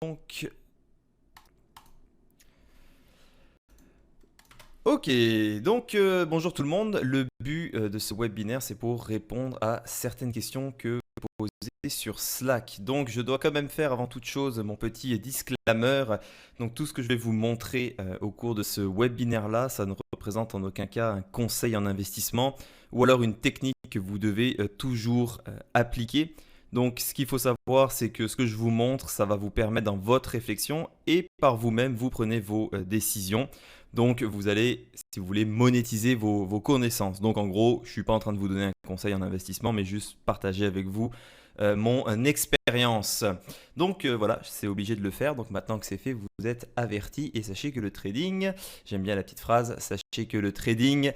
Ok, bonjour tout le monde. Le but de ce webinaire, c'est pour répondre à certaines questions que vous posez sur Slack. Donc, je dois quand même faire avant toute chose mon petit disclaimer. Donc, tout ce que je vais vous montrer au cours de ce webinaire-là, ça ne représente en aucun cas un conseil en investissement ou alors une technique que vous devez toujours appliquer. Donc, ce qu'il faut savoir, c'est que ce que je vous montre, ça va vous permettre dans votre réflexion et par vous-même, vous prenez vos décisions. Donc, vous allez, si vous voulez, monétiser vos connaissances. Donc, en gros, je ne suis pas en train de vous donner un conseil en investissement, mais juste partager avec vous mon expérience. Donc, voilà, c'est obligé de le faire. Donc, maintenant que c'est fait, vous êtes avertis et sachez que le trading, j'aime bien la petite phrase, sachez que le trading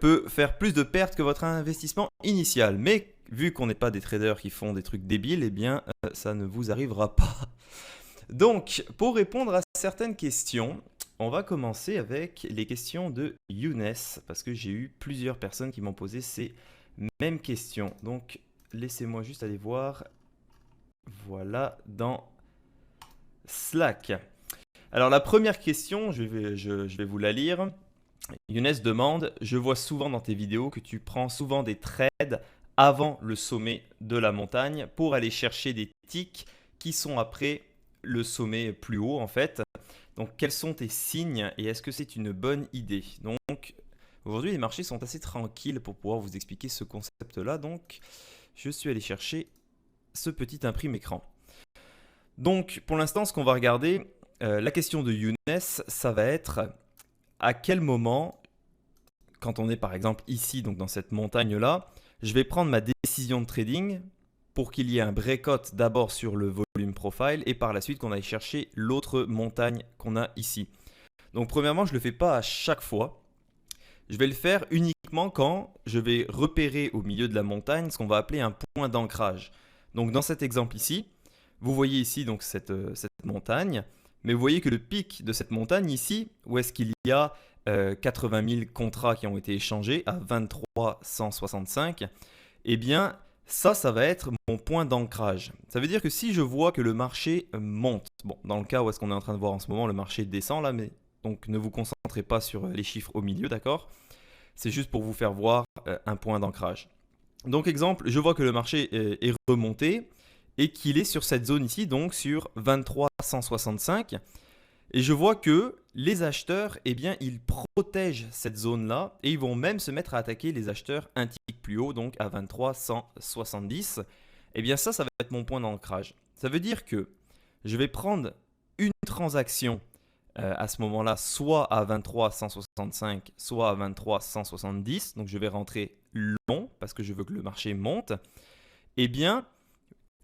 peut faire plus de pertes que votre investissement initial. Mais vu qu'on n'est pas des traders qui font des trucs débiles, eh bien, ça ne vous arrivera pas. Donc, pour répondre à certaines questions, on va commencer avec les questions de Younes, parce que j'ai eu plusieurs personnes qui m'ont posé ces mêmes questions. Donc, laissez-moi juste aller voir, voilà, dans Slack. Alors, la première question, je vais vous la lire. Younes demande, je vois souvent dans tes vidéos que tu prends souvent des trades avant le sommet de la montagne pour aller chercher des ticks qui sont après le sommet plus haut en fait. Donc quels sont tes signes et est-ce que c'est une bonne idée? Donc aujourd'hui les marchés sont assez tranquilles pour pouvoir vous expliquer ce concept-là. Donc je suis allé chercher ce petit imprime écran. Donc pour l'instant ce qu'on va regarder, la question de Younes, ça va être à quel moment, quand on est par exemple ici, donc dans cette montagne-là, je vais prendre ma décision de trading pour qu'il y ait un breakout d'abord sur le volume profile et par la suite qu'on aille chercher l'autre montagne qu'on a ici. Donc premièrement, je ne le fais pas à chaque fois. Je vais le faire uniquement quand je vais repérer au milieu de la montagne ce qu'on va appeler un point d'ancrage. Donc dans cet exemple ici, vous voyez ici donc cette montagne, mais vous voyez que le pic de cette montagne ici, où est-ce qu'il y a 80 000 contrats qui ont été échangés à 2365, eh bien ça va être mon point d'ancrage. Ça veut dire que si je vois que le marché monte, bon, dans le cas où est-ce qu'on est en train de voir en ce moment, le marché descend là, mais donc ne vous concentrez pas sur les chiffres au milieu, d'accord? C'est juste pour vous faire voir un point d'ancrage. Donc exemple, je vois que le marché est remonté et qu'il est sur cette zone ici, donc sur 2365. Et je vois que les acheteurs, eh bien, ils protègent cette zone-là et ils vont même se mettre à attaquer les acheteurs un tick plus haut, donc à 2370. Eh bien, ça va être mon point d'ancrage. Ça veut dire que je vais prendre une transaction à ce moment-là, soit à 2365, soit à 2370. Donc, je vais rentrer long parce que je veux que le marché monte. Eh bien,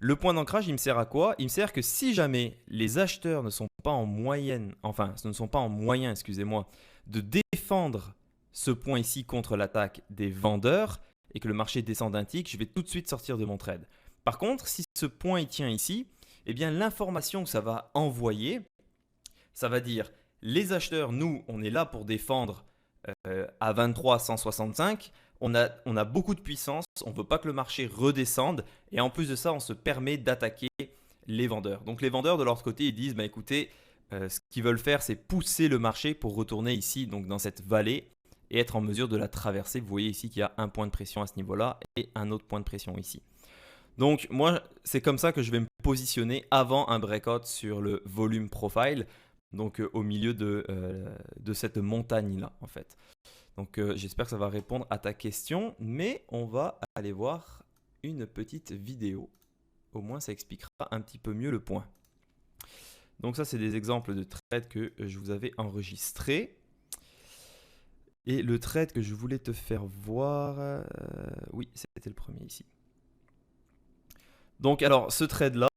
le point d'ancrage, il me sert à quoi? Il me sert que si jamais les acheteurs ne sont pas en moyenne, enfin, ce ne sont pas en moyen, excusez-moi, de défendre ce point ici contre l'attaque des vendeurs et que le marché descend d'un tick, je vais tout de suite sortir de mon trade. Par contre, si ce point il tient ici, eh bien l'information que ça va envoyer, ça va dire les acheteurs, nous, on est là pour défendre à 23,165. On a beaucoup de puissance, on ne veut pas que le marché redescende et en plus de ça, on se permet d'attaquer les vendeurs. Donc les vendeurs de leur côté, ils disent, bah, écoutez, ce qu'ils veulent faire, c'est pousser le marché pour retourner ici, donc dans cette vallée et être en mesure de la traverser. Vous voyez ici qu'il y a un point de pression à ce niveau-là et un autre point de pression ici. Donc moi, c'est comme ça que je vais me positionner avant un breakout sur le volume profile, donc au milieu de cette montagne-là en fait. Donc j'espère que ça va répondre à ta question, mais on va aller voir une petite vidéo. Au moins ça expliquera un petit peu mieux le point. Donc ça c'est des exemples de trades que je vous avais enregistrés. Et le trade que je voulais te faire voir, oui c'était le premier ici. Donc alors ce trade-là,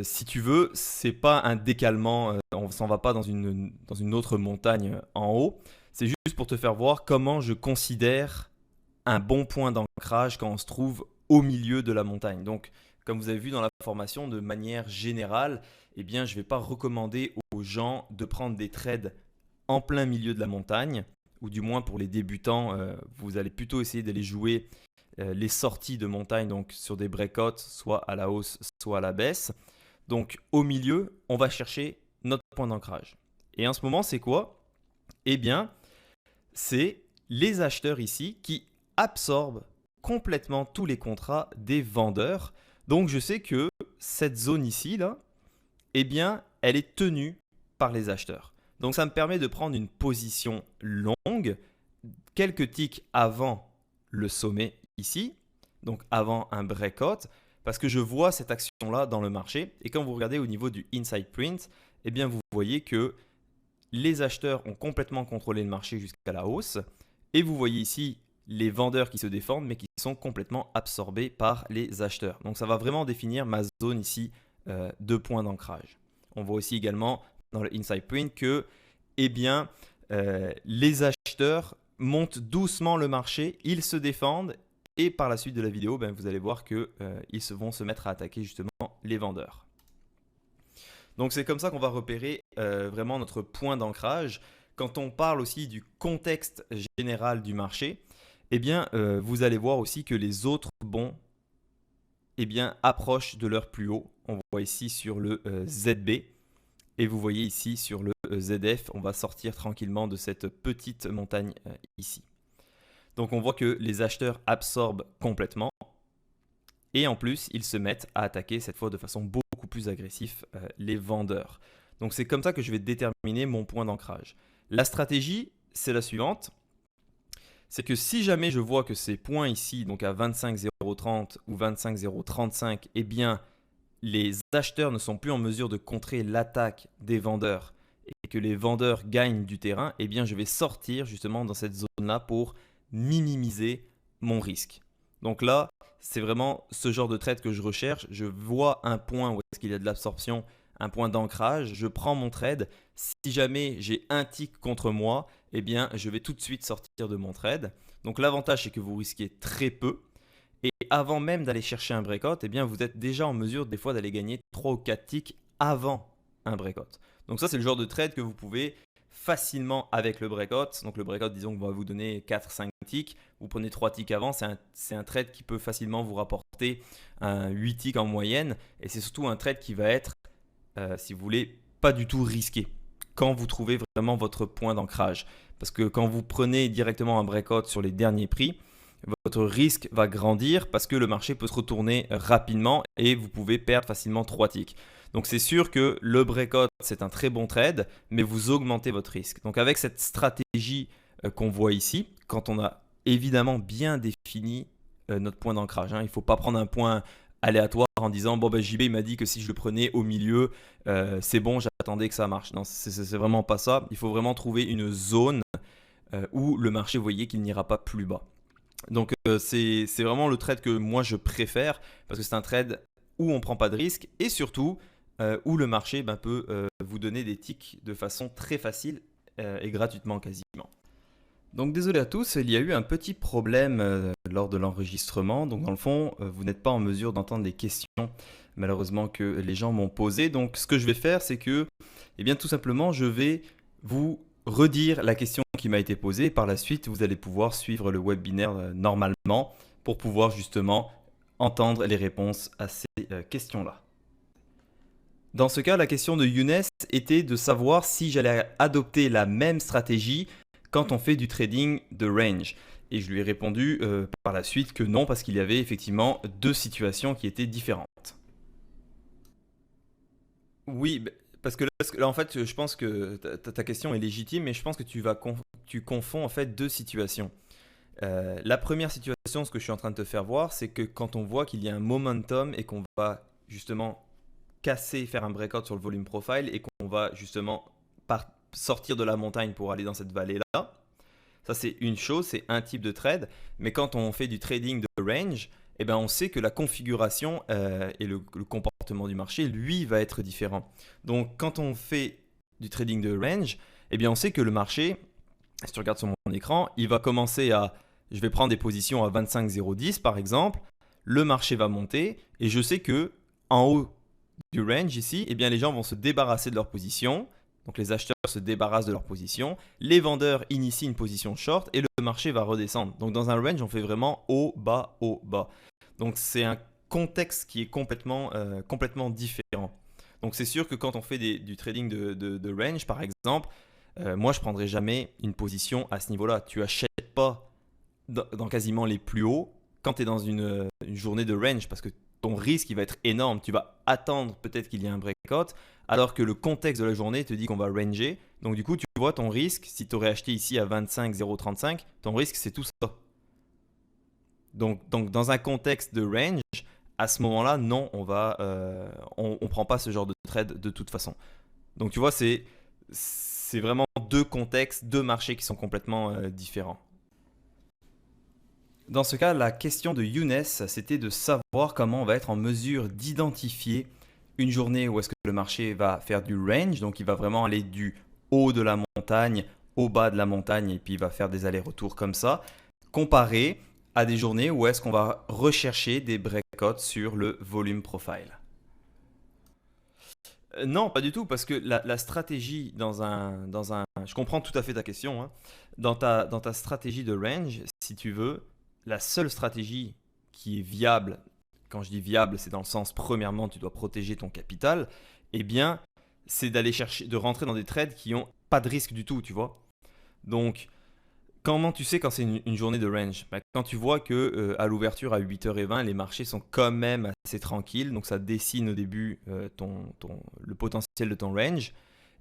si tu veux, c'est pas un décalement, on s'en va pas dans une autre montagne en haut. C'est juste pour te faire voir comment je considère un bon point d'ancrage quand on se trouve au milieu de la montagne. Donc, comme vous avez vu dans la formation, de manière générale, eh bien, je ne vais pas recommander aux gens de prendre des trades en plein milieu de la montagne, ou du moins pour les débutants, vous allez plutôt essayer de les jouer les sorties de montagne, donc sur des breakouts, soit à la hausse, soit à la baisse. Donc au milieu, on va chercher notre point d'ancrage. Et en ce moment, c'est quoi? Eh bien, c'est les acheteurs ici qui absorbent complètement tous les contrats des vendeurs. Donc je sais que cette zone ici, là, eh bien, elle est tenue par les acheteurs. Donc ça me permet de prendre une position longue, quelques ticks avant le sommet ici, donc avant un breakout, parce que je vois cette action-là dans le marché. Et quand vous regardez au niveau du inside print, eh bien vous voyez que les acheteurs ont complètement contrôlé le marché jusqu'à la hausse. Et vous voyez ici les vendeurs qui se défendent, mais qui sont complètement absorbés par les acheteurs. Donc ça va vraiment définir ma zone ici de points d'ancrage. On voit aussi également dans le inside print que eh bien, les acheteurs montent doucement le marché, ils se défendent et par la suite de la vidéo, ben, vous allez voir qu'ils vont se mettre à attaquer justement les vendeurs. Donc c'est comme ça qu'on va repérer vraiment notre point d'ancrage. Quand on parle aussi du contexte général du marché, eh bien, vous allez voir aussi que les autres bons eh bien, approchent de leur plus haut. On voit ici sur le ZB et vous voyez ici sur le ZF, on va sortir tranquillement de cette petite montagne ici. Donc on voit que les acheteurs absorbent complètement et en plus, ils se mettent à attaquer cette fois de façon beaucoup plus agressive les vendeurs. Donc c'est comme ça que je vais déterminer mon point d'ancrage. La stratégie, c'est la suivante. C'est que si jamais je vois que ces points ici, donc à 25,030 ou 25,035, eh bien, les acheteurs ne sont plus en mesure de contrer l'attaque des vendeurs et que les vendeurs gagnent du terrain, eh bien, je vais sortir justement dans cette zone-là pour minimiser mon risque. Donc là, c'est vraiment ce genre de trade que je recherche. Je vois un point où est-ce qu'il y a de l'absorption, un point d'ancrage, je prends mon trade. Si jamais j'ai un tick contre moi, eh bien, je vais tout de suite sortir de mon trade. Donc l'avantage, c'est que vous risquez très peu. Et avant même d'aller chercher un breakout, eh bien, vous êtes déjà en mesure des fois d'aller gagner 3 ou 4 ticks avant un breakout. Donc ça, c'est le genre de trade que vous pouvez facilement avec le breakout. Donc le breakout, disons que va vous donner 4-5 ticks. Vous prenez 3 ticks avant, c'est un trade qui peut facilement vous rapporter 8 ticks en moyenne. Et c'est surtout un trade qui va être, si vous voulez, pas du tout risqué quand vous trouvez vraiment votre point d'ancrage. Parce que quand vous prenez directement un breakout sur les derniers prix, votre risque va grandir parce que le marché peut se retourner rapidement et vous pouvez perdre facilement 3 ticks. Donc c'est sûr que le breakout, c'est un très bon trade, mais vous augmentez votre risque. Donc avec cette stratégie qu'on voit ici, quand on a évidemment bien défini notre point d'ancrage, il ne faut pas prendre un point aléatoire en disant bon ben JB il m'a dit que si je le prenais au milieu c'est bon, j'attendais que ça marche. Non, c'est vraiment pas ça. Il faut vraiment trouver une zone où le marché, vous voyez qu'il n'ira pas plus bas. Donc c'est vraiment le trade que moi je préfère parce que c'est un trade où on ne prend pas de risque et surtout où le marché peut vous donner des ticks de façon très facile et gratuitement quasiment. Donc désolé à tous, il y a eu un petit problème lors de l'enregistrement. Donc dans le fond, vous n'êtes pas en mesure d'entendre les questions malheureusement que les gens m'ont posées. Donc ce que je vais faire, c'est que eh bien, tout simplement, je vais vous redire la question qui m'a été posée. Par la suite, vous allez pouvoir suivre le webinaire normalement pour pouvoir justement entendre les réponses à ces questions-là. Dans ce cas, la question de Younes était de savoir si j'allais adopter la même stratégie quand on fait du trading de range. Et je lui ai répondu par la suite que non, parce qu'il y avait effectivement deux situations qui étaient différentes. Oui, parce que là, en fait, je pense que ta question est légitime, mais je pense que tu confonds en fait deux situations. La première situation, ce que je suis en train de te faire voir, c'est que quand on voit qu'il y a un momentum et qu'on va justement casser, faire un breakout sur le volume profile et qu'on va justement sortir de la montagne pour aller dans cette vallée-là, ça c'est une chose, c'est un type de trade. Mais quand on fait du trading de range, eh ben, on sait que la configuration et le comportement du marché, lui, va être différent. Donc quand on fait du trading de range, eh bien, on sait que le marché, si tu regardes sur mon écran, il va commencer à, je vais prendre des positions à 25,010 par exemple, le marché va monter et je sais que en haut du range ici, eh bien, les gens vont se débarrasser de leur position. Donc les acheteurs se débarrassent de leur position, les vendeurs initient une position short et le marché va redescendre. Donc dans un range, on fait vraiment haut, bas. Donc c'est un contexte qui est complètement différent. Donc c'est sûr que quand on fait du trading de range, par exemple, moi je ne prendrai jamais une position à ce niveau-là. Tu n'achètes pas dans quasiment les plus hauts quand tu es dans une journée de range parce que ton risque il va être énorme. Tu vas attendre peut-être qu'il y ait un breakout alors que le contexte de la journée te dit qu'on va ranger. Donc du coup, tu vois ton risque, si tu aurais acheté ici à 25,035, ton risque c'est tout ça. Donc dans un contexte de range, à ce moment-là, non, on prend pas ce genre de trade de toute façon. Donc tu vois, c'est vraiment deux contextes, deux marchés qui sont complètement différents. Dans ce cas, la question de Younes, c'était de savoir comment on va être en mesure d'identifier une journée où est-ce que le marché va faire du range, donc il va vraiment aller du haut de la montagne au bas de la montagne et puis il va faire des allers-retours comme ça, comparé à des journées où est-ce qu'on va rechercher des breakouts sur le volume profile. Non, pas du tout, parce que la stratégie je comprends tout à fait ta question, hein. Dans ta stratégie de range, si tu veux, la seule stratégie qui est viable, quand je dis viable, c'est dans le sens, premièrement, tu dois protéger ton capital, eh bien, c'est d'aller chercher, de rentrer dans des trades qui n'ont pas de risque du tout, tu vois. Donc, comment tu sais quand c'est une journée de range? Quand tu vois que à l'ouverture à 8h20, les marchés sont quand même assez tranquilles, donc ça dessine au début le potentiel de ton range.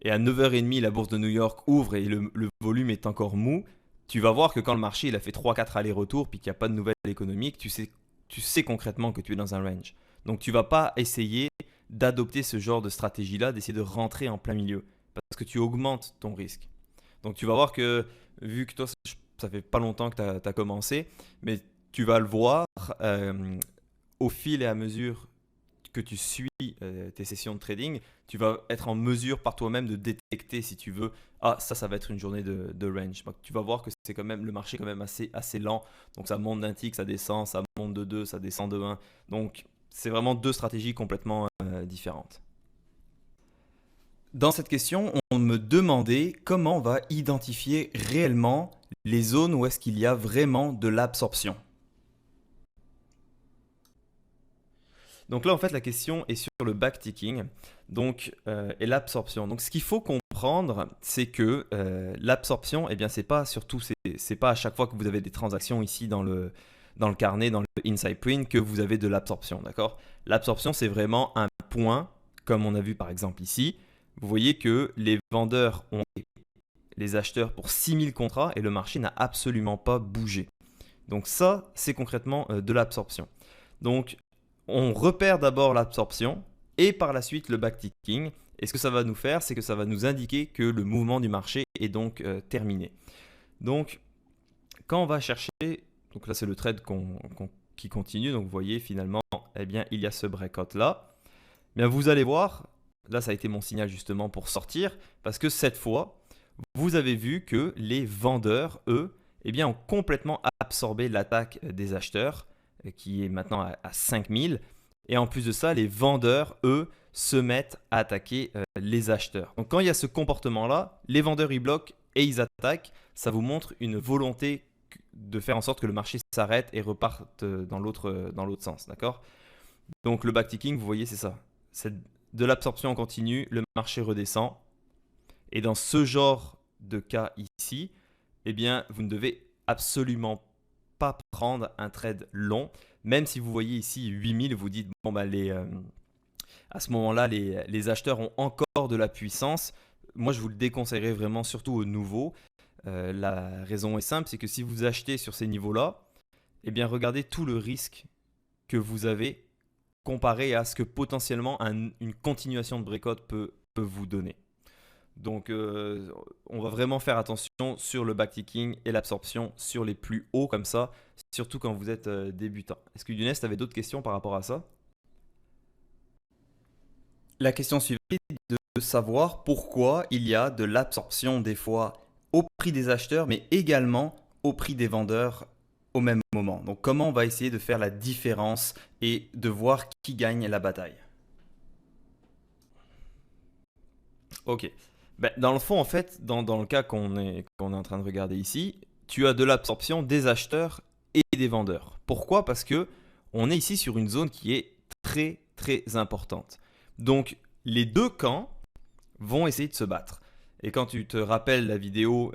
Et à 9h30, la bourse de New York ouvre et le volume est encore mou. Tu vas voir que quand le marché il a fait 3-4 allers-retours puis qu'il n'y a pas de nouvelles économiques, tu sais concrètement que tu es dans un range. Donc tu vas pas essayer d'adopter ce genre de stratégie-là, d'essayer de rentrer en plein milieu, parce que tu augmentes ton risque. Donc tu vas voir que, vu que toi, ça fait pas longtemps que tu as commencé, mais tu vas le voir au fil et à mesure que tu suis tes sessions de trading, tu vas être en mesure par toi-même de détecter si tu veux, ah ça va être une journée de range. Donc, tu vas voir que c'est quand même le marché est quand même assez lent, donc ça monte d'un tick, ça descend, ça monte de 2, ça descend de 1. Donc c'est vraiment deux stratégies complètement différentes. Dans cette question, on me demandait comment on va identifier réellement les zones où est-ce qu'il y a vraiment de l'absorption. Donc là, en fait, la question est sur le backticking et l'absorption. Donc ce qu'il faut comprendre, c'est que l'absorption, eh bien, c'est pas à chaque fois que vous avez des transactions ici dans le carnet, dans le inside print, que vous avez de l'absorption, d'accord? L'absorption, c'est vraiment un point, comme on a vu par exemple ici. Vous voyez que les vendeurs ont les acheteurs pour 6000 contrats et le marché n'a absolument pas bougé. Donc ça, c'est concrètement de l'absorption. Donc on repère d'abord l'absorption et par la suite le backticking. Et ce que ça va nous faire, c'est que ça va nous indiquer que le mouvement du marché est donc terminé. Donc quand on va chercher, donc là c'est le trade qui continue, donc vous voyez finalement, eh bien il y a ce breakout là. Bien vous allez voir, là ça a été mon signal justement pour sortir, parce que cette fois, vous avez vu que les vendeurs, eux, eh bien, ont complètement absorbé l'attaque des acheteurs, qui est maintenant à 5000. Et en plus de ça, les vendeurs, eux, se mettent à attaquer les acheteurs. Donc quand il y a ce comportement-là, les vendeurs, ils bloquent et ils attaquent. Ça vous montre une volonté de faire en sorte que le marché s'arrête et reparte dans l'autre sens. D'accord? Donc le backticking, vous voyez, c'est ça. C'est de l'absorption en continu, le marché redescend. Et dans ce genre de cas ici, eh bien, vous ne devez absolument pas prendre un trade long. Même si vous voyez ici 8000, vous dites, bon, bah, à ce moment-là, les acheteurs ont encore de la puissance. Moi, je vous le déconseillerais vraiment, surtout aux nouveaux. La raison est simple, c'est que si vous achetez sur ces niveaux-là, eh bien, regardez tout le risque que vous avez comparé à ce que potentiellement une continuation de breakout peut vous donner. Donc, on va vraiment faire attention sur le backticking et l'absorption sur les plus hauts comme ça, surtout quand vous êtes débutant. Est-ce que Younes, tu avais d'autres questions par rapport à ça? La question suivante est de savoir pourquoi il y a de l'absorption des fois au prix des acheteurs, mais également au prix des vendeurs au même moment. Donc, comment on va essayer de faire la différence et de voir qui gagne la bataille? Ok. Ben, dans le fond, en fait, dans le cas qu'on est en train de regarder ici, tu as de l'absorption des acheteurs et des vendeurs. Pourquoi? Parce que on est ici sur une zone qui est très très importante. Donc les deux camps vont essayer de se battre. Et quand tu te rappelles la vidéo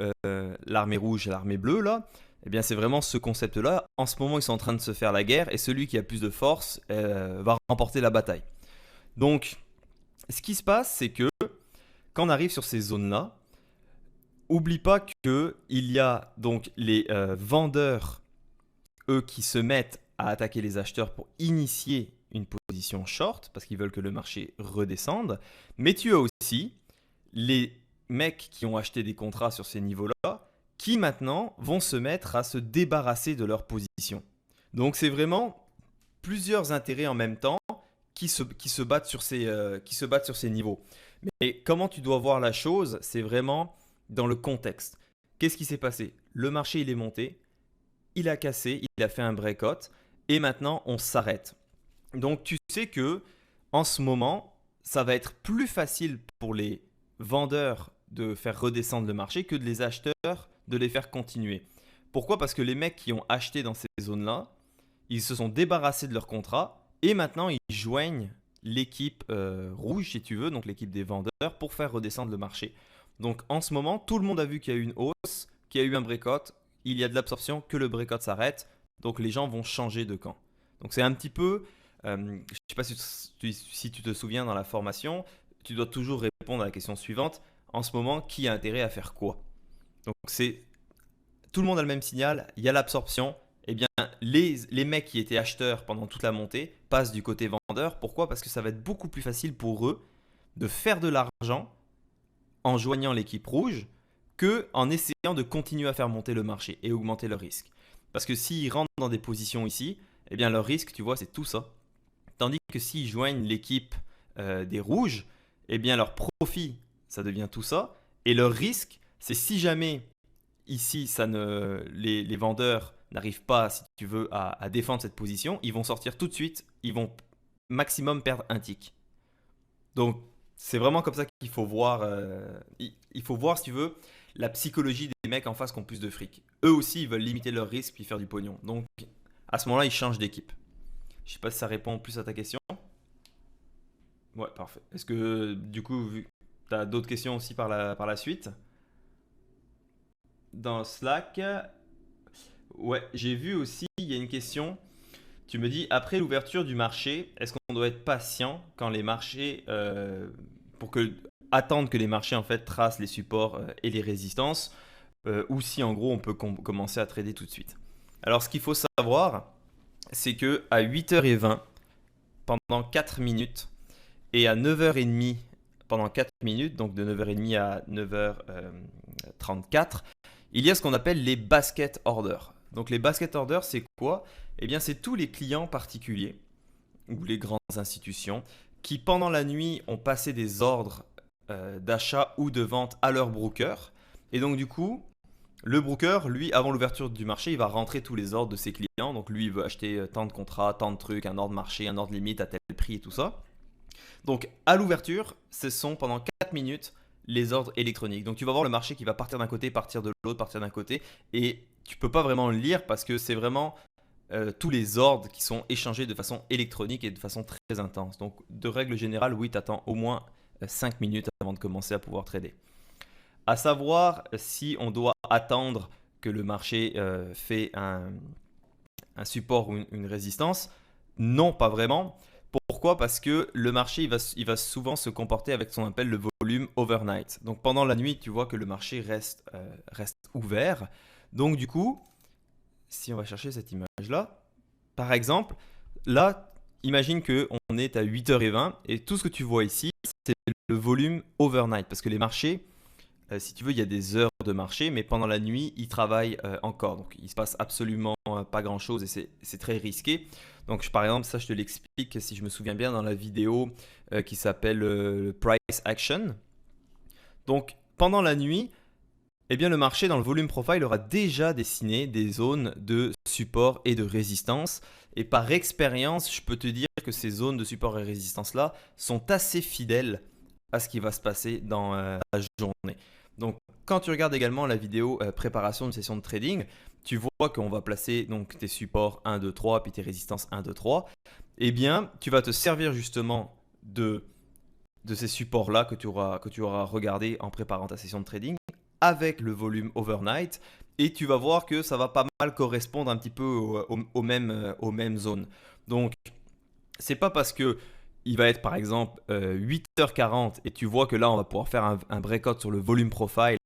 l'armée rouge et l'armée bleue, là, eh bien c'est vraiment ce concept-là. En ce moment, ils sont en train de se faire la guerre et celui qui a plus de force va remporter la bataille. Donc, ce qui se passe, c'est que quand on arrive sur ces zones-là, oublie pas qu'il y a donc les vendeurs, eux, qui se mettent à attaquer les acheteurs pour initier une position short, parce qu'ils veulent que le marché redescende. Mais tu as aussi les mecs qui ont acheté des contrats sur ces niveaux-là, qui maintenant vont se mettre à se débarrasser de leur position. Donc c'est vraiment plusieurs intérêts en même temps qui se battent sur ces niveaux. Mais comment tu dois voir la chose, c'est vraiment dans le contexte. Qu'est-ce qui s'est passé? Le marché, il est monté, il a cassé, il a fait un breakout, et maintenant, on s'arrête. Donc, tu sais que en ce moment, ça va être plus facile pour les vendeurs de faire redescendre le marché que de les acheteurs de les faire continuer. Pourquoi? Parce que les mecs qui ont acheté dans ces zones-là, ils se sont débarrassés de leur contrat et maintenant ils joignent l'équipe rouge, si tu veux, donc l'équipe des vendeurs, pour faire redescendre le marché. Donc en ce moment, tout le monde a vu qu'il y a eu une hausse, qu'il y a eu un breakout, il y a de l'absorption, que le breakout s'arrête, donc les gens vont changer de camp. Donc c'est un petit peu, je ne sais pas si tu te souviens dans la formation, tu dois toujours répondre à la question suivante. En ce moment, qui a intérêt à faire quoi? Donc c'est tout le monde a le même signal, il y a l'absorption. Eh bien, les mecs qui étaient acheteurs pendant toute la montée passent du côté vendeur. Pourquoi? Parce que ça va être beaucoup plus facile pour eux de faire de l'argent en joignant l'équipe rouge que en essayant de continuer à faire monter le marché et augmenter leur risque. Parce que s'ils rentrent dans des positions ici, eh bien leur risque, tu vois, c'est tout ça. Tandis que s'ils joignent l'équipe des rouges, eh bien leur profit, ça devient tout ça. Et leur risque, c'est si jamais ici, les vendeurs n'arrivent pas, si tu veux, à défendre cette position, ils vont sortir tout de suite, ils vont maximum perdre un tick. Donc, c'est vraiment comme ça qu'il faut voir, il faut voir, si tu veux, la psychologie des mecs en face qui ont plus de fric. Eux aussi, ils veulent limiter leur risque puis faire du pognon. Donc, à ce moment-là, ils changent d'équipe. Je ne sais pas si ça répond plus à ta question. Ouais, parfait. Est-ce que, du coup, tu as d'autres questions aussi par la suite? Dans Slack, ouais, j'ai vu aussi, il y a une question. Tu me dis, après l'ouverture du marché, est-ce qu'on doit être patient quand les marchés, attendre que les marchés en fait tracent les supports et les résistances, ou si en gros on peut commencer à trader tout de suite. Alors ce qu'il faut savoir, c'est que à 8h20, pendant 4 minutes, et à 9h30 pendant 4 minutes, donc de 9h30 à 9h34, il y a ce qu'on appelle les basket orders. Donc les basket orders, c'est quoi? Eh bien, c'est tous les clients particuliers ou les grandes institutions qui, pendant la nuit, ont passé des ordres d'achat ou de vente à leur broker. Et donc, du coup, le broker, lui, avant l'ouverture du marché, il va rentrer tous les ordres de ses clients. Donc, lui, il veut acheter tant de contrats, tant de trucs, un ordre marché, un ordre limite à tel prix et tout ça. Donc, à l'ouverture, ce sont pendant 4 minutes les ordres électroniques. Donc, tu vas voir le marché qui va partir d'un côté, partir de l'autre, partir d'un côté. Et tu peux pas vraiment le lire parce que c'est vraiment tous les ordres qui sont échangés de façon électronique et de façon très intense. Donc, de règle générale, oui, tu attends au moins 5 minutes avant de commencer à pouvoir trader. À savoir si on doit attendre que le marché fait un support ou une résistance. Non, pas vraiment. Pourquoi? Parce que le marché il va souvent se comporter avec ce qu'on appelle le volume overnight. Donc pendant la nuit, tu vois que le marché reste ouvert. Donc du coup, si on va chercher cette image-là, par exemple, là, imagine qu'on est à 8h20 et tout ce que tu vois ici, c'est le volume overnight. Parce que les marchés, si tu veux, il y a des heures de marché, mais pendant la nuit, ils travaillent encore. Donc il ne se passe absolument pas grand-chose et c'est très risqué. Donc par exemple, ça je te l'explique si je me souviens bien dans la vidéo qui s'appelle Price Action. Donc pendant la nuit, eh bien, le marché dans le volume profile aura déjà dessiné des zones de support et de résistance. Et par expérience, je peux te dire que ces zones de support et résistance-là sont assez fidèles à ce qui va se passer dans la journée. Donc, quand tu regardes également la vidéo préparation de session de trading, tu vois qu'on va placer donc tes supports 1, 2, 3, puis tes résistances 1, 2, 3. Eh bien, tu vas te servir justement de de ces supports-là que tu auras regardé en préparant ta session de trading avec le volume overnight et tu vas voir que ça va pas mal correspondre un petit peu aux mêmes zones. Donc, c'est pas parce que il va être par exemple 8h40 et tu vois que là on va pouvoir faire un breakout sur le volume profile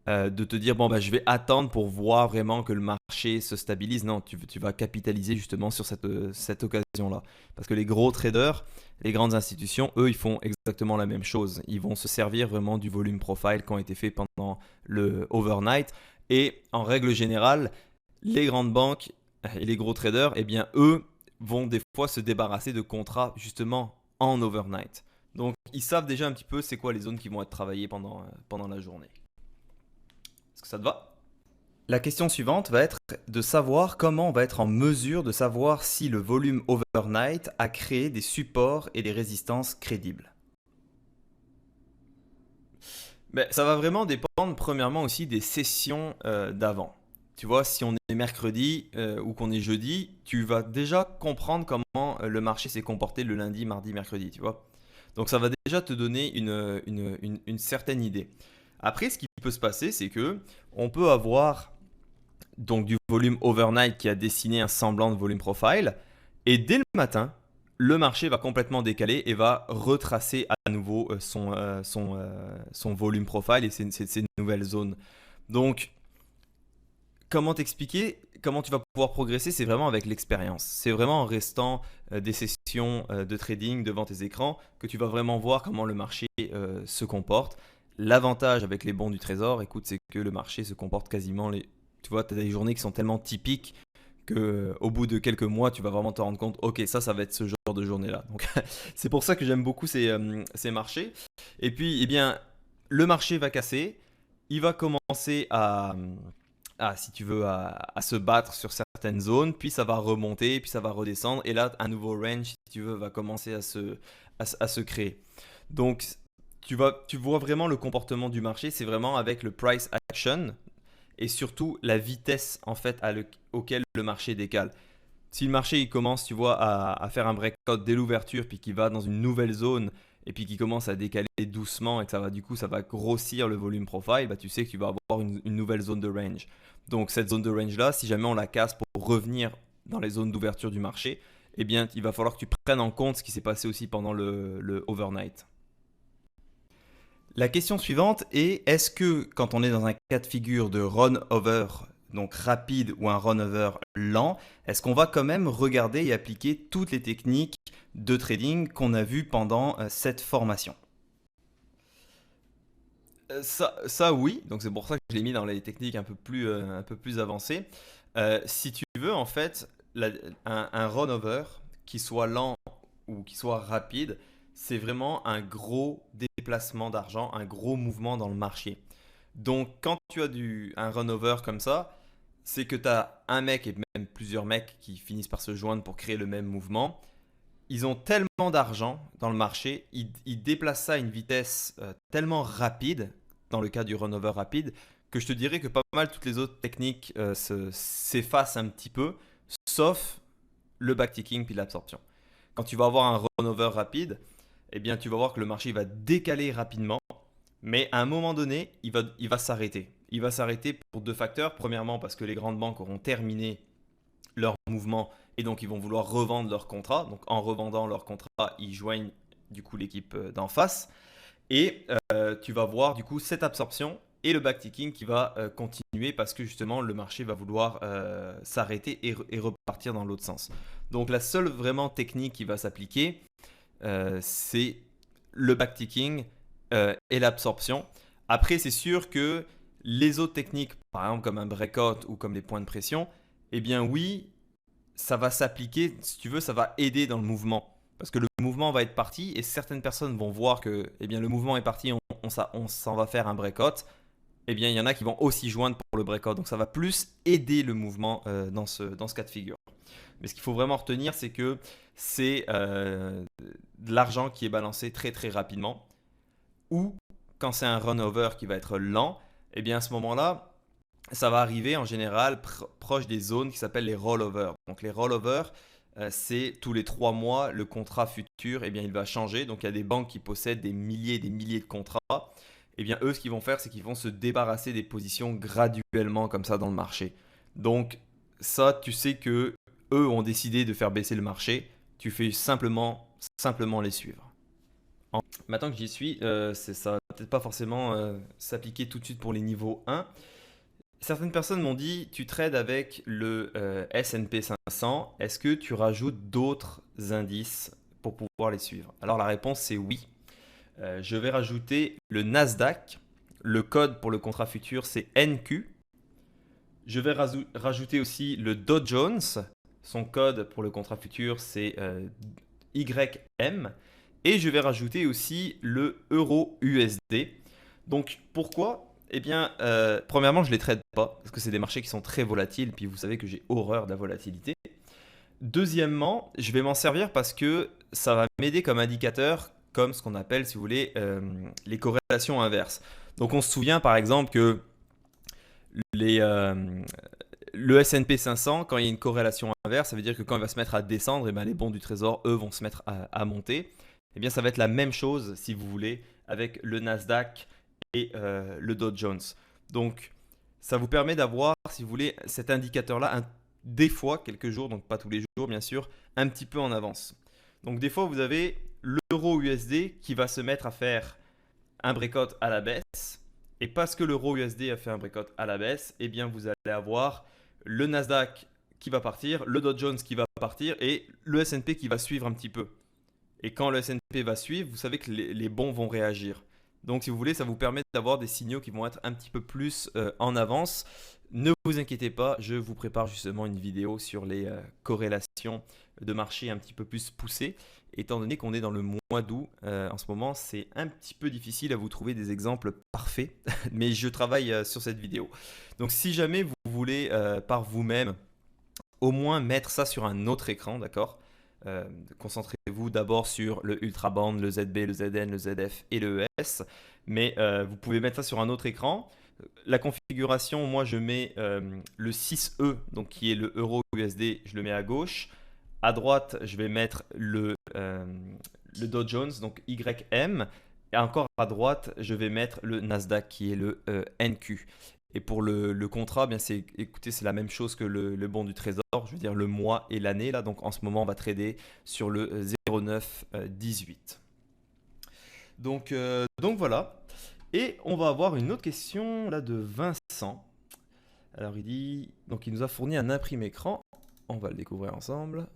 de te dire bon bah je vais attendre pour voir vraiment que le marché se stabilise. Non, tu vas capitaliser justement sur cette occasion-là. Parce que les gros traders, les grandes institutions, eux, ils font exactement la même chose. Ils vont se servir vraiment du volume profile qui ont été fait pendant le overnight. Et en règle générale, les grandes banques et les gros traders, eh bien eux vont des fois se débarrasser de contrats justement en overnight. Donc ils savent déjà un petit peu c'est quoi les zones qui vont être travaillées pendant la journée. Est-ce que ça te va? La question suivante va être de savoir comment on va être en mesure de savoir si le volume overnight a créé des supports et des résistances crédibles. Mais ça va vraiment dépendre premièrement aussi des sessions d'avant. Tu vois, si on est mercredi ou qu'on est jeudi, tu vas déjà comprendre comment le marché s'est comporté le lundi, mardi, mercredi, tu vois. Donc ça va déjà te donner une certaine idée. Après, ce qui peut se passer, c'est que on peut avoir donc du volume overnight qui a dessiné un semblant de volume profile, et dès le matin, le marché va complètement décaler et va retracer à nouveau son volume profile et ses nouvelles zones. Donc, comment t'expliquer? Comment tu vas pouvoir progresser? C'est vraiment avec l'expérience. C'est vraiment en restant des sessions de trading devant tes écrans que tu vas vraiment voir comment le marché se comporte. L'avantage avec les bons du trésor, écoute, c'est que le marché se comporte quasiment Tu vois, tu as des journées qui sont tellement typiques que au bout de quelques mois, tu vas vraiment te rendre compte, ok, ça va être ce genre de journée-là. Donc, c'est pour ça que j'aime beaucoup ces marchés. Et puis, eh bien, le marché va casser, il va commencer si tu veux, à se battre sur certaines zones, puis ça va remonter, puis ça va redescendre, et là, un nouveau range, si tu veux, va commencer à se créer. Donc, tu vois vraiment le comportement du marché, c'est vraiment avec le price action et surtout la vitesse en fait auquel le marché décale. Si le marché il commence, tu vois, à faire un breakout dès l'ouverture, puis qu'il va dans une nouvelle zone, et puis qu'il commence à décaler doucement, et que ça va grossir le volume profile, bah, tu sais que tu vas avoir une nouvelle zone de range. Donc cette zone de range là, si jamais on la casse pour revenir dans les zones d'ouverture du marché, eh bien il va falloir que tu prennes en compte ce qui s'est passé aussi pendant le overnight. La question suivante est, est-ce que quand on est dans un cas de figure de run-over, donc rapide ou un run-over lent, est-ce qu'on va quand même regarder et appliquer toutes les techniques de trading qu'on a vues pendant cette formation? Ça oui, donc c'est pour ça que je l'ai mis dans les techniques un peu plus avancées. Si tu veux, en fait, un run-over, qui soit lent ou qui soit rapide, c'est vraiment un gros déplacement d'argent, un gros mouvement dans le marché. Donc quand tu as un run-over comme ça, c'est que tu as un mec et même plusieurs mecs qui finissent par se joindre pour créer le même mouvement. Ils ont tellement d'argent dans le marché, ils déplacent ça à une vitesse tellement rapide, dans le cas du run-over rapide, que je te dirais que pas mal toutes les autres techniques s'effacent un petit peu, sauf le backticking puis l'absorption. Quand tu vas avoir un run-over rapide, eh bien tu vas voir que le marché va décaler rapidement, mais à un moment donné, il va s'arrêter. Il va s'arrêter pour deux facteurs. Premièrement, parce que les grandes banques auront terminé leur mouvement et donc ils vont vouloir revendre leur contrat. Donc en revendant leur contrat, ils joignent du coup l'équipe d'en face. Et tu vas voir du coup cette absorption et le backticking qui va continuer parce que justement le marché va vouloir s'arrêter et repartir dans l'autre sens. Donc la seule vraiment technique qui va s'appliquer, c'est le backticking et l'absorption. Après, c'est sûr que les autres techniques, par exemple comme un breakout ou comme des points de pression, eh bien oui, ça va s'appliquer, si tu veux, ça va aider dans le mouvement. Parce que le mouvement va être parti et certaines personnes vont voir que eh bien, le mouvement est parti, on s'en va faire un breakout. Eh bien, il y en a qui vont aussi joindre pour le breakout. Donc ça va plus aider le mouvement dans ce cas de figure. Mais ce qu'il faut vraiment retenir, c'est que c'est de l'argent qui est balancé très très rapidement. Ou quand c'est un run-over qui va être lent, eh bien à ce moment-là, ça va arriver en général proche des zones qui s'appellent les rollovers. Donc les rollovers, c'est tous les 3 mois, le contrat futur, eh bien, il va changer. Donc, il y a des banques qui possèdent des milliers et des milliers de contrats. Eh bien, eux, ce qu'ils vont faire, c'est qu'ils vont se débarrasser des positions graduellement comme ça dans le marché. Donc, ça, tu sais que eux ont décidé de faire baisser le marché. Tu fais simplement les suivre. Maintenant que j'y suis, ça va peut-être pas forcément s'appliquer tout de suite pour les niveaux 1. Certaines personnes m'ont dit, tu trades avec le S&P 500, est-ce que tu rajoutes d'autres indices pour pouvoir les suivre? Alors la réponse c'est oui. Je vais rajouter le Nasdaq, le code pour le contrat futur c'est NQ. Je vais rajouter aussi le Dow Jones, son code pour le contrat futur c'est YM. Et je vais rajouter aussi le euro USD. Donc pourquoi? Eh bien, premièrement, je ne les trade pas, parce que c'est des marchés qui sont très volatiles, puis vous savez que j'ai horreur de la volatilité. Deuxièmement, je vais m'en servir parce que ça va m'aider comme indicateur, comme ce qu'on appelle, si vous voulez, les corrélations inverses. Donc on se souvient par exemple que les, euh, le S&P 500, quand il y a une corrélation inverse, ça veut dire que quand il va se mettre à descendre, eh bien, les bons du trésor, eux, vont se mettre à monter. Eh bien, ça va être la même chose, si vous voulez, avec le Nasdaq et le Dow Jones. Donc, ça vous permet d'avoir, si vous voulez, cet indicateur-là, des fois, quelques jours, donc pas tous les jours, bien sûr, un petit peu en avance. Donc, des fois, vous avez l'euro USD qui va se mettre à faire un breakout à la baisse. Et parce que l'euro USD a fait un breakout à la baisse, eh bien, vous allez avoir le Nasdaq qui va partir, le Dow Jones qui va partir et le S&P qui va suivre un petit peu. Et quand le S&P va suivre, vous savez que les bons vont réagir. Donc si vous voulez, ça vous permet d'avoir des signaux qui vont être un petit peu plus en avance. Ne vous inquiétez pas, je vous prépare justement une vidéo sur les corrélations de marché un petit peu plus poussées. Étant donné qu'on est dans le mois d'août, en ce moment, c'est un petit peu difficile à vous trouver des exemples parfaits, mais je travaille sur cette vidéo. Donc si jamais vous voulez par vous-même au moins mettre ça sur un autre écran, d'accord? Concentrez-vous d'abord sur le Ultraband, le ZB, le ZN, le ZF et le ES, mais vous pouvez mettre ça sur un autre écran. La configuration, moi je mets le 6E, donc qui est le euro USD, je le mets à gauche. À droite, je vais mettre le Dow Jones, donc YM. Et encore à droite, je vais mettre le Nasdaq qui est le NQ. Et pour le contrat, bien écoutez, c'est la même chose que le bon du trésor, je veux dire le mois et l'année. Là, donc en ce moment, on va trader sur le 0918. Donc voilà. Et on va avoir une autre question là de Vincent. Alors il dit, donc il nous a fourni un imprimé écran. On va le découvrir ensemble.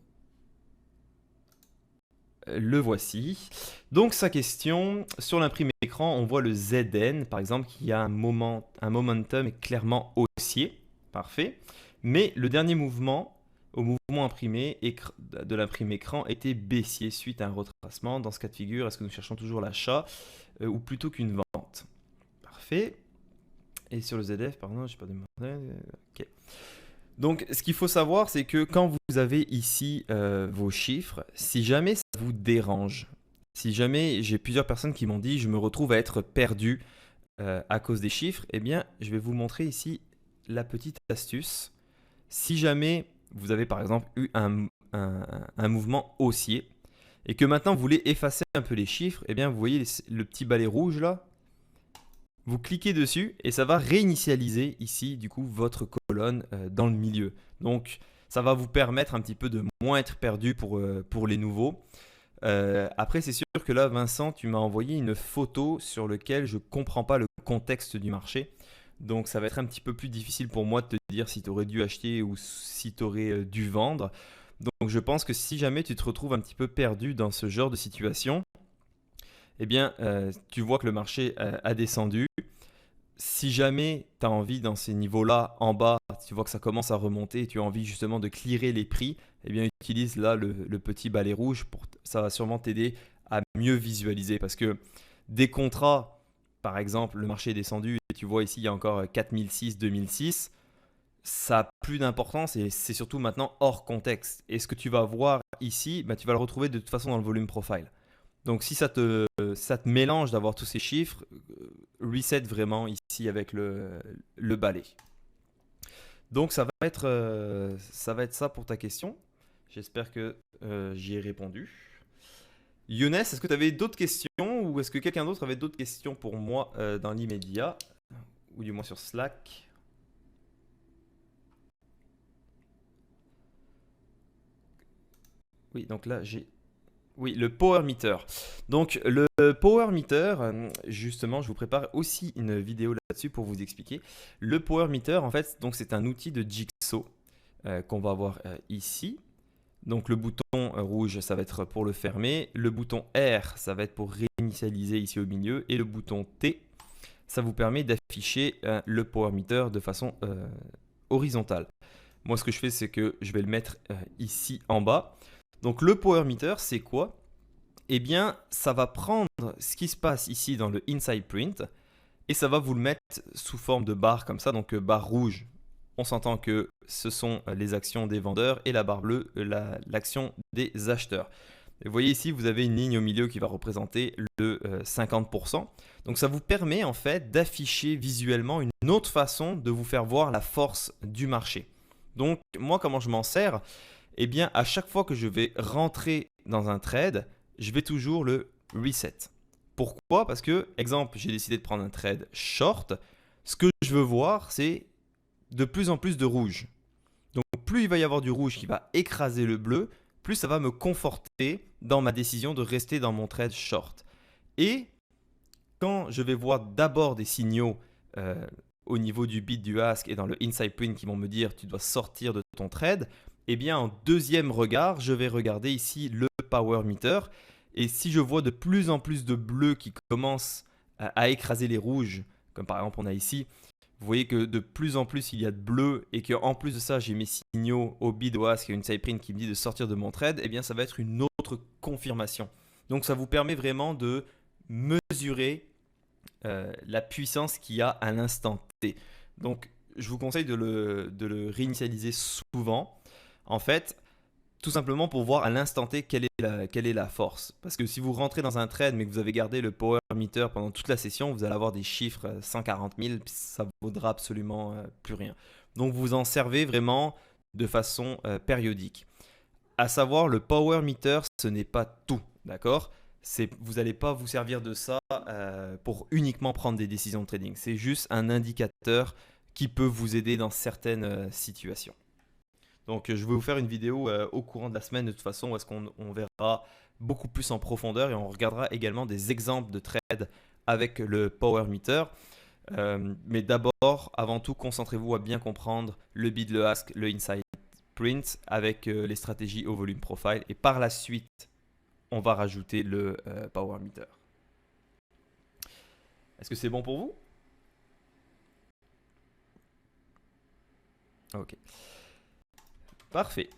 Le voici. Donc sa question, sur l'imprimé écran, on voit le ZN, par exemple, qui a un momentum clairement haussier. Parfait. Mais le dernier mouvement, au mouvement imprimé de l'imprimé écran, était baissier suite à un retracement. Dans ce cas de figure, est-ce que nous cherchons toujours l'achat ou plutôt qu'une vente? Parfait. Et sur le ZF, pardon, je n'ai pas demandé. Ok. Donc, ce qu'il faut savoir, c'est que quand vous avez ici vos chiffres, si jamais ça vous dérange, si jamais j'ai plusieurs personnes qui m'ont dit je me retrouve à être perdu à cause des chiffres, eh bien, je vais vous montrer ici la petite astuce. Si jamais vous avez par exemple eu un mouvement haussier et que maintenant vous voulez effacer un peu les chiffres, eh bien, vous voyez le petit balai rouge là, vous cliquez dessus et ça va réinitialiser ici du coup votre colonne dans le milieu. Donc ça va vous permettre un petit peu de moins être perdu pour les nouveaux. Après c'est sûr que là Vincent tu m'as envoyé une photo sur laquelle je ne comprends pas le contexte du marché. Donc ça va être un petit peu plus difficile pour moi de te dire si tu aurais dû acheter ou si tu aurais dû vendre. Donc je pense que si jamais tu te retrouves un petit peu perdu dans ce genre de situation, eh bien, tu vois que le marché a descendu. Si jamais tu as envie dans ces niveaux-là, en bas, tu vois que ça commence à remonter et tu as envie justement de clearer les prix, eh bien, utilise là le petit balai rouge. Ça va sûrement t'aider à mieux visualiser parce que des contrats, par exemple, le marché est descendu et tu vois ici, il y a encore 4006, 2006. Ça n'a plus d'importance et c'est surtout maintenant hors contexte. Et ce que tu vas voir ici, bah, tu vas le retrouver de toute façon dans le volume profile. Donc si ça te mélange d'avoir tous ces chiffres, reset vraiment ici avec le balai. Donc ça va être ça pour ta question. J'espère que j'y ai répondu. Younes, est-ce que tu avais d'autres questions ou est-ce que quelqu'un d'autre avait d'autres questions pour moi dans l'immédiat ou du moins sur Slack? Oui, donc là j'ai. Oui, le Power Meter. Donc le Power Meter, justement, je vous prépare aussi une vidéo là-dessus pour vous expliquer. Le Power Meter, en fait, donc c'est un outil de Jigsaw qu'on va avoir ici. Donc le bouton rouge, ça va être pour le fermer. Le bouton R, ça va être pour réinitialiser ici au milieu. Et le bouton T, ça vous permet d'afficher le Power Meter de façon horizontale. Moi, ce que je fais, c'est que je vais le mettre ici en bas. Donc le Power Meter, c'est quoi? Eh bien, ça va prendre ce qui se passe ici dans le Inside Print et ça va vous le mettre sous forme de barre comme ça, donc barre rouge. On s'entend que ce sont les actions des vendeurs et la barre bleue, l'action des acheteurs. Et vous voyez ici, vous avez une ligne au milieu qui va représenter le 50%. Donc ça vous permet en fait d'afficher visuellement une autre façon de vous faire voir la force du marché. Donc moi, comment je m'en sers? Eh bien, à chaque fois que je vais rentrer dans un trade, je vais toujours le reset. Pourquoi? Parce que, exemple, j'ai décidé de prendre un trade short. Ce que je veux voir, c'est de plus en plus de rouge. Donc, plus il va y avoir du rouge qui va écraser le bleu, plus ça va me conforter dans ma décision de rester dans mon trade short. Et quand je vais voir d'abord des signaux au niveau du bid, du ask et dans le inside print qui vont me dire tu dois sortir de ton trade, eh bien en deuxième regard, je vais regarder ici le power meter. Et si je vois de plus en plus de bleus qui commencent à écraser les rouges, comme par exemple on a ici, vous voyez que de plus en plus il y a de bleus et qu'en plus de ça j'ai mes signaux au bid, au ask et une side print qui me dit de sortir de mon trade, eh bien ça va être une autre confirmation. Donc ça vous permet vraiment de mesurer la puissance qu'il y a à l'instant T. Donc je vous conseille de le réinitialiser souvent. En fait, tout simplement pour voir à l'instant T quelle est la force. Parce que si vous rentrez dans un trade mais que vous avez gardé le power meter pendant toute la session, vous allez avoir des chiffres 140 000, puis ça vaudra absolument plus rien. Donc vous en servez vraiment de façon périodique. À savoir, le power meter, ce n'est pas tout, d'accord? Vous n'allez pas vous servir de ça pour uniquement prendre des décisions de trading. C'est juste un indicateur qui peut vous aider dans certaines situations. Donc, je vais vous faire une vidéo au courant de la semaine de toute façon où est-ce qu'on verra beaucoup plus en profondeur et on regardera également des exemples de trades avec le Power Meter. Mais d'abord, avant tout, concentrez-vous à bien comprendre le bid, le ask, le inside print avec les stratégies au volume profile et par la suite, on va rajouter le Power Meter. Est-ce que c'est bon pour vous? Ok. Parfait.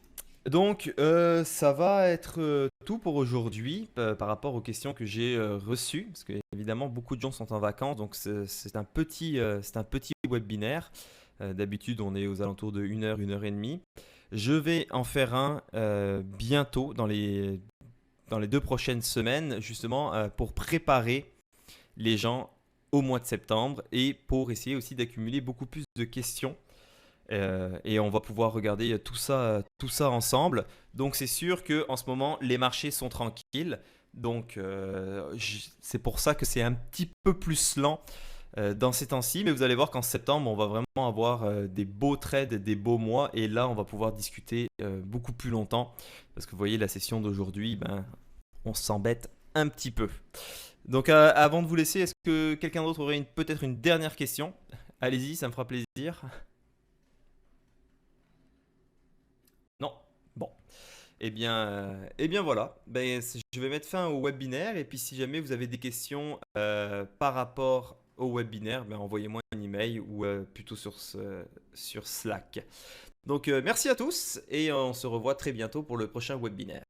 Donc, ça va être tout pour aujourd'hui par rapport aux questions que j'ai reçues. Parce que, évidemment, beaucoup de gens sont en vacances. Donc, c'est un petit webinaire. D'habitude, on est aux alentours de 1 heure, 1 heure et demie. Je vais en faire un bientôt, dans les 2 prochaines semaines, justement, pour préparer les gens au mois de septembre et pour essayer aussi d'accumuler beaucoup plus de questions et on va pouvoir regarder tout ça ensemble. Donc c'est sûr que en ce moment les marchés sont tranquilles. Donc c'est pour ça que c'est un petit peu plus lent dans ces temps-ci. Mais vous allez voir qu'en septembre, on va vraiment avoir des beaux trades, des beaux mois. Et là, on va pouvoir discuter beaucoup plus longtemps. Parce que vous voyez, la session d'aujourd'hui, ben, on s'embête un petit peu. Donc avant de vous laisser, est-ce que quelqu'un d'autre aurait peut-être une dernière question? Allez-y, ça me fera plaisir. Non. Bon. Eh bien voilà. Ben, je vais mettre fin au webinaire et puis si jamais vous avez des questions par rapport au webinaire, ben, envoyez-moi un email ou plutôt sur Slack. Donc merci à tous et on se revoit très bientôt pour le prochain webinaire.